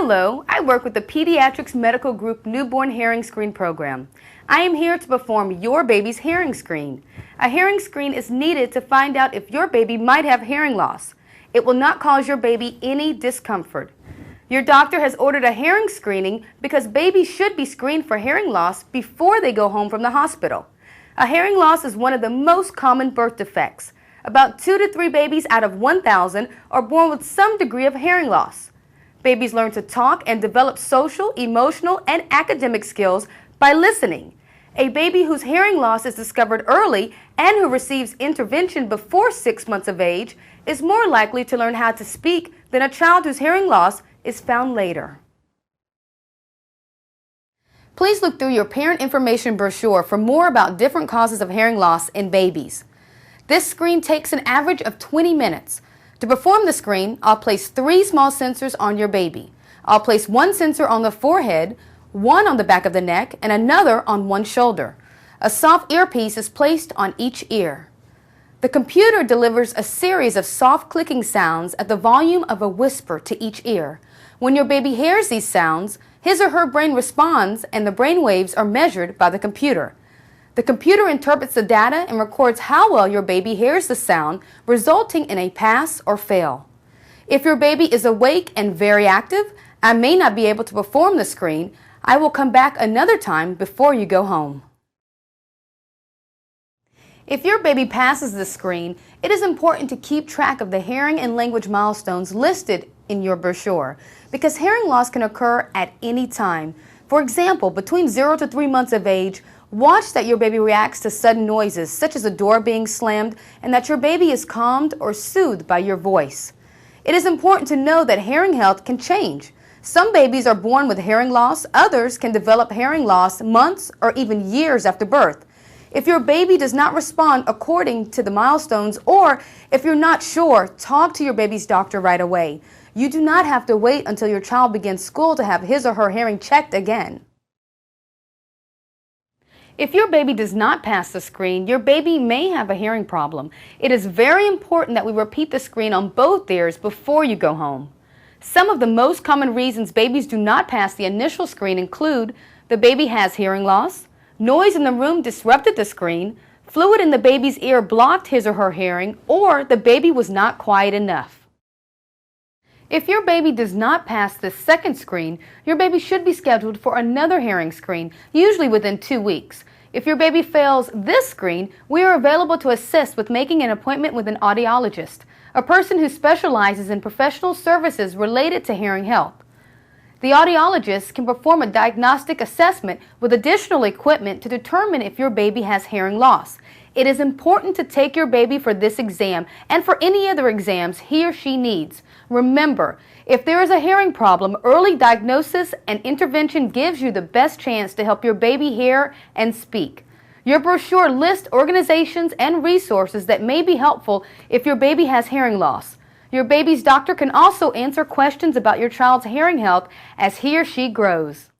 Hello, I work with the Pediatrics Medical Group Newborn Hearing Screen Program. I am here to perform your baby's hearing screen. A hearing screen is needed to find out if your baby might have hearing loss. It will not cause your baby any discomfort. Your doctor has ordered a hearing screening because babies should be screened for hearing loss before they go home from the hospital. A hearing loss is one of the most common birth defects. About 2 to 3 babies out of 1,000 are born with some degree of hearing loss. Babies learn to talk and develop social, emotional, and academic skills by listening. A baby whose hearing loss is discovered early and who receives intervention before 6 months of age is more likely to learn how to speak than a child whose hearing loss is found later. Please look through your parent information brochure for more about different causes of hearing loss in babies. This screen takes an average of 20 minutes. To perform the screen, I'll place 3 small sensors on your baby. I'll place 1 sensor on the forehead, 1 on the back of the neck, and another on one shoulder. A soft earpiece is placed on each ear. The computer delivers a series of soft clicking sounds at the volume of a whisper to each ear. When your baby hears these sounds, his or her brain responds and the brain waves are measured by the computer. The computer interprets the data and records how well your baby hears the sound, resulting in a pass or fail. If your baby is awake and very active, I may not be able to perform the screen. I will come back another time before you go home. If your baby passes the screen, it is important to keep track of the hearing and language milestones listed in your brochure because hearing loss can occur at any time. For example, between 0 to 3 months of age, watch that your baby reacts to sudden noises such as a door being slammed and that your baby is calmed or soothed by your voice. It is important to know that hearing health can change. Some babies are born with hearing loss, others can develop hearing loss months or even years after birth. If your baby does not respond according to the milestones or if you're not sure, talk to your baby's doctor right away. You do not have to wait until your child begins school to have his or her hearing checked again. If your baby does not pass the screen, your baby may have a hearing problem. It is very important that we repeat the screen on both ears before you go home. Some of the most common reasons babies do not pass the initial screen include the baby has hearing loss, noise in the room disrupted the screen, fluid in the baby's ear blocked his or her hearing, or the baby was not quiet enough. If your baby does not pass the second screen, your baby should be scheduled for another hearing screen, usually within 2 weeks. If your baby fails this screen, we are available to assist with making an appointment with an audiologist, a person who specializes in professional services related to hearing health. The audiologist can perform a diagnostic assessment with additional equipment to determine if your baby has hearing loss. It is important to take your baby for this exam and for any other exams he or she needs. Remember, if there is a hearing problem, early diagnosis and intervention gives you the best chance to help your baby hear and speak. Your brochure lists organizations and resources that may be helpful if your baby has hearing loss. Your baby's doctor can also answer questions about your child's hearing health as he or she grows.